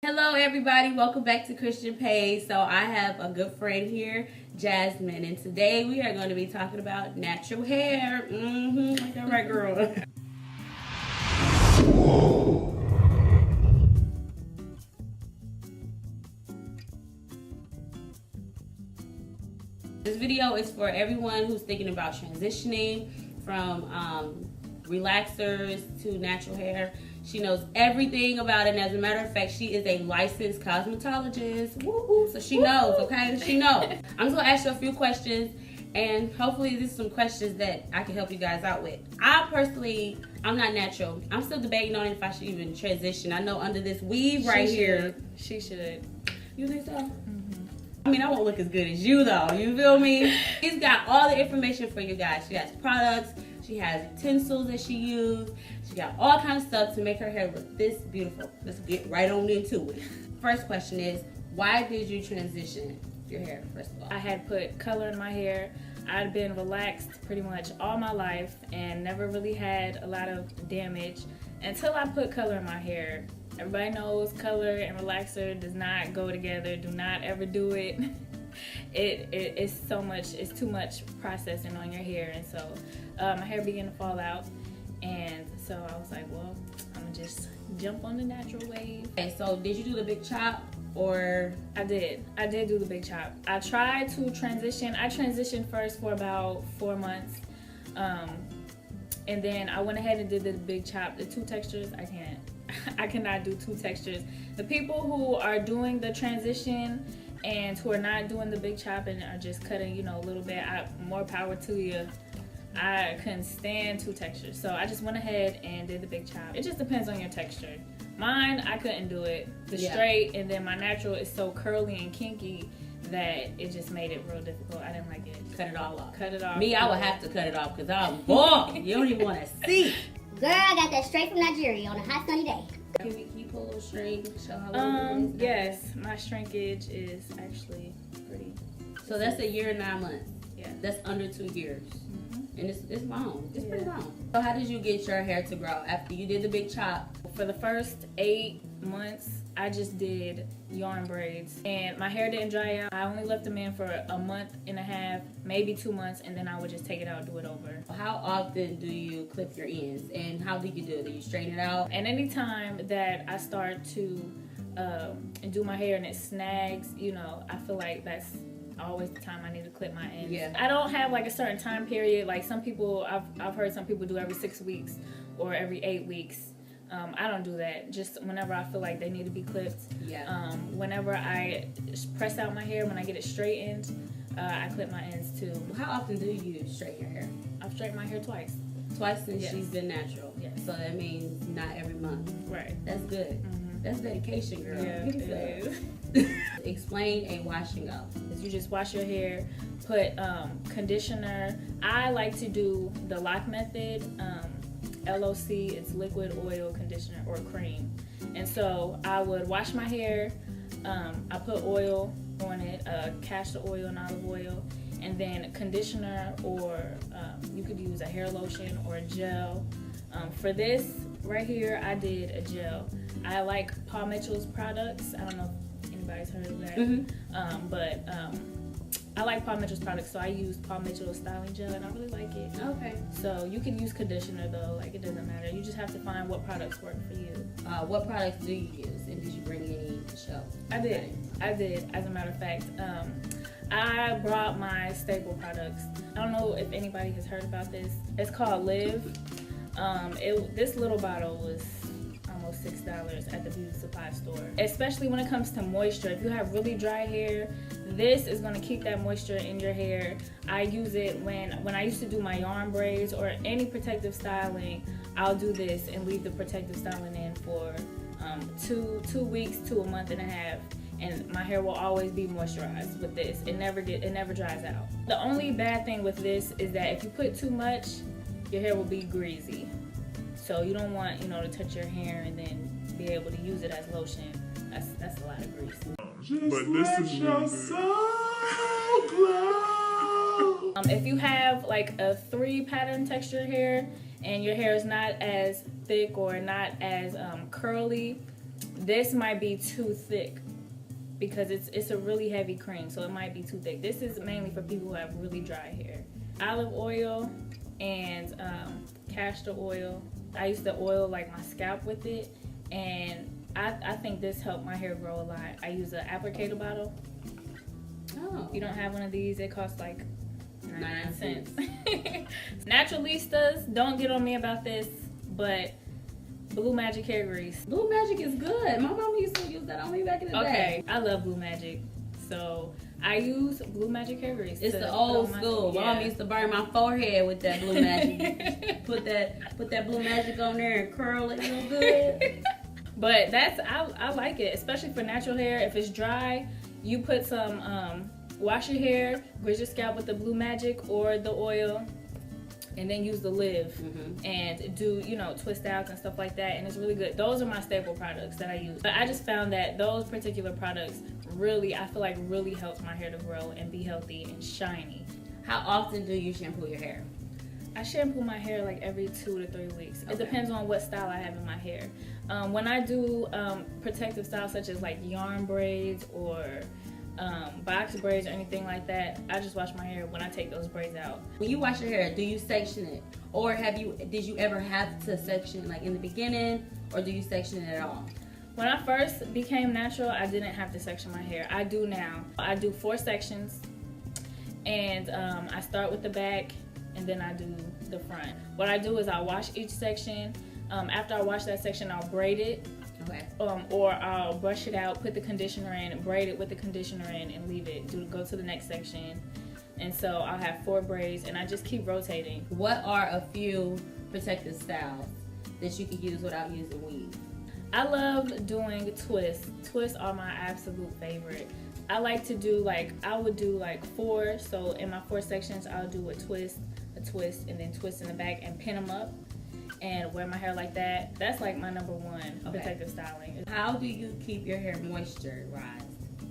Hello everybody, welcome back to Christian Page. So I have a good friend here, Jasmine, and today we are going to be talking about natural hair. Like that right, girl. This video is for everyone who's thinking about transitioning from relaxers to natural hair. She knows everything about it, and as a matter of fact, she is a licensed cosmetologist. Woo-hoo. So she knows, okay? She knows. I'm just gonna ask you a few questions, and hopefully these are some questions that I can help you guys out with. I'm not natural. I'm still debating on if I should even transition. I know under this weave here. She should. You think so? I mean, I won't look as good as you though, you feel me? She's got all the information for you guys. She has products, she has utensils that she uses, she got all kinds of stuff to make her hair look this beautiful. Let's get right on into it. First question is, why did you transition your hair, first of all? I had put color in my hair. I'd been relaxed pretty much all my life and never really had a lot of damage until I put color in my hair. Everybody knows color and relaxer does not go together. Do not ever do it. It's too much processing on your hair, and so my hair began to fall out, and so I was like, well, I'm gonna just jump on the natural wave. Okay, so did you do the big chop or? I did do the big chop. I tried to transition. I transitioned first for about 4 months, and then I went ahead and did the big chop. The two textures, I cannot do two textures. The people who are doing the transition and who are not doing the big chop and are just cutting, a little bit, more power to you. I couldn't stand two textures. So I just went ahead and did the big chop. It just depends on your texture. Mine, I couldn't do it. The straight, and then my natural is so curly and kinky that it just made it real difficult. I didn't like it. Cut it all off. Cut it off. Me, I would have to cut it off because I'm bald. You don't even want to see. Girl, I got that straight from Nigeria on a hot sunny day. Can we keep a little shrink? Show how long it is? Yes, my shrinkage is actually pretty. So that's 1 year and 9 months. Yeah. That's under 2 years. And it's long. It's pretty Yeah. long. So how did you get your hair to grow after you did the big chop? For the first 8 months, I just did yarn braids, and my hair didn't dry out. I only left them in for a month and a half, maybe 2 months, and then I would just take it out and do it over. How often do you clip your ends, and how do you do it? Do you straighten it out? And anytime that I start to do my hair and it snags, I feel like that's always the time I need to clip my ends. Yeah. I don't have like a certain time period. Like some people, I've heard some people do every 6 weeks or every 8 weeks. I don't do that. Just whenever I feel like they need to be clipped. Yeah. Whenever I press out my hair, when I get it straightened, I clip my ends too. How often do you straighten your hair? I've straightened my hair twice. Twice since Yes. she's been natural. Yes. So that means not every month. Right. That's good. That's dedication, girl. Yeah, Get it it is. Explain a wash and go. You just wash your hair, put conditioner. I like to do the lock method. LOC, it's liquid oil conditioner or cream. And so I would wash my hair. I put oil on it, castor oil and olive oil, and then conditioner, or you could use a hair lotion or a gel. For this right here, I did a gel. I like Paul Mitchell's products. I don't know if anybody's heard of that, but I like Paul Mitchell's products, so I use Paul Mitchell's styling gel, and I really like it. Okay. So you can use conditioner though, like it doesn't matter. You just have to find what products work for you. What products do you use, and did you bring any to show? I did. As a matter of fact, I brought my staple products. I don't know if anybody has heard about this. It's called Live. This little bottle was almost $6 at the beauty supply store. Especially when it comes to moisture. If you have really dry hair, this is going to keep that moisture in your hair. I use it when I used to do my yarn braids or any protective styling. I'll do this and leave the protective styling in for 2 weeks to a month and a half, and my hair will always be moisturized with this. It never dries out. The only bad thing with this is that if you put too much, your hair will be greasy. So you don't want, to touch your hair and then be able to use it as lotion. That's a lot of grease. But this is your soul glow. If you have like a 3 pattern texture hair and your hair is not as thick or not as curly, this might be too thick because it's a really heavy cream, so it might be too thick. This is mainly for people who have really dry hair. Olive oil and castor oil. I used to oil like my scalp with it, and I think this helped my hair grow a lot. I use an applicator bottle. Oh. If you don't have one of these, it costs like 99 cents. $0.99. Naturalistas, don't get on me about this, but Blue Magic hair grease. Blue Magic is good. My mom used to use that on me back in the day. Okay, I love Blue Magic, so I use Blue Magic hair grease. It's the old school. Yeah. Mom used to burn my forehead with that Blue Magic. put that Blue Magic on there and curl it real good. But I like it, especially for natural hair. If it's dry, you put some wash your hair, grease your scalp with the Blue Magic or the oil, and then use the Live and do, twist outs and stuff like that, and it's really good. Those are my staple products that I use. But I just found that those particular products really, I feel like really helps my hair to grow and be healthy and shiny. How often do you shampoo your hair? I shampoo my hair like every 2 to 3 weeks. Okay. It depends on what style I have in my hair. When I do protective styles such as like yarn braids or box braids or anything like that, I just wash my hair when I take those braids out. When you wash your hair, do you section it? Or did you ever have to section like in the beginning, or do you section it at all? When I first became natural, I didn't have to section my hair. I do now. I do 4 sections, and I start with the back, and then I do the front. What I do is I wash each section. After I wash that section, I'll braid it. Okay. Or I'll brush it out, put the conditioner in, braid it with the conditioner in, and leave it. Go to the next section. And so I'll have 4 braids, and I just keep rotating. What are a few protective styles that you could use without using weave? I love doing twists. Twists are my absolute favorite. I like to do I would do 4. So in my 4 sections, I'll do a twist, and then twist in the back and pin them up and wear my hair like that. That's like my number 1 protective styling. How do you keep your hair moisturized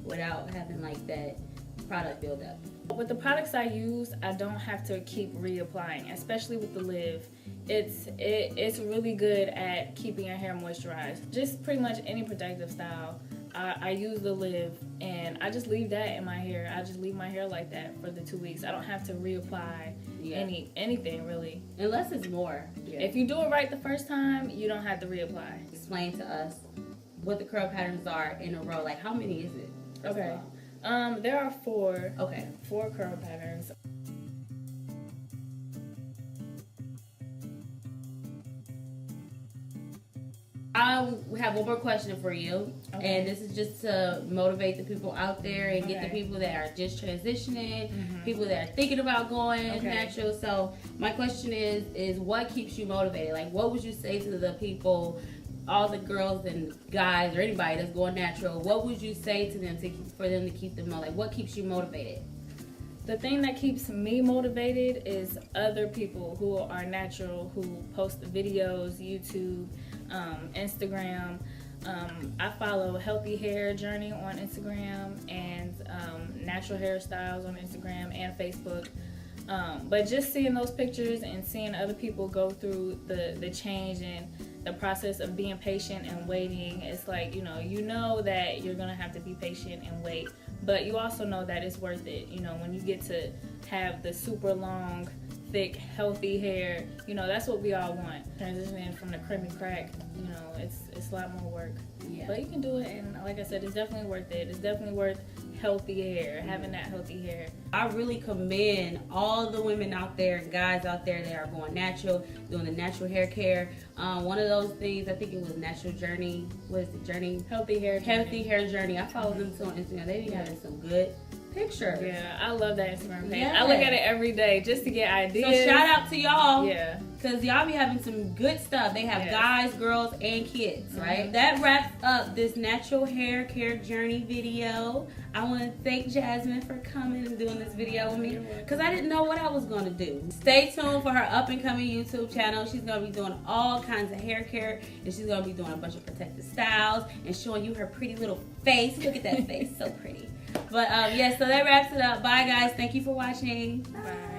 without having like that product buildup? With the products I use, I don't have to keep reapplying, especially with the Live. It's really good at keeping your hair moisturized. Just pretty much any protective style. I use the Live, and I just leave that in my hair. I just leave my hair like that for the 2 weeks. I don't have to reapply anything really. Unless it's more. Yeah. If you do it right the first time, you don't have to reapply. Explain to us what the curl patterns are in a row. Like, how many is it? Okay. There are 4. Okay. 4 curl patterns. I have one more question for you, and this is just to motivate the people out there and get the people that are just transitioning, people that are thinking about going natural. So my question is what keeps you motivated? Like, what would you say to the people, all the girls and guys or anybody that's going natural? What would you say to them for them to keep them like? What keeps you motivated? The thing that keeps me motivated is other people who are natural, who post videos, YouTube, Instagram. I follow Healthy Hair Journey on Instagram and Natural Hairstyles on Instagram and Facebook. But just seeing those pictures and seeing other people go through the change and the process of being patient and waiting, it's like, you know that you're gonna have to be patient and wait, but you also know that it's worth it. When you get to have the super long, thick, healthy hair, that's what we all want. Transitioning from the creamy crack, it's a lot more work. Yeah. But you can do it, and like I said, it's definitely worth it. It's definitely worth healthy hair, having that healthy hair. I really commend all the women out there, guys out there that are going natural, doing the natural hair care. One of those things, I think it was Natural Journey. What is the Journey? Healthy Hair Journey. Healthy Hair Journey. I follow them too on Instagram. They be having some good pictures. Yeah, I love that Instagram page. Yeah. I look at it every day just to get ideas. So shout out to y'all. Yeah. Because y'all be having some good stuff. They have guys, girls, and kids, right? That wraps up this natural hair care journey video. I want to thank Jasmine for coming and doing this video with me, because I didn't know what I was going to do. Stay tuned for her up and coming YouTube channel. She's going to be doing all kinds of hair care, and she's going to be doing a bunch of protective styles and showing you her pretty little face. Look at that face, so pretty. But so that wraps it up. Bye guys, thank you for watching. Bye.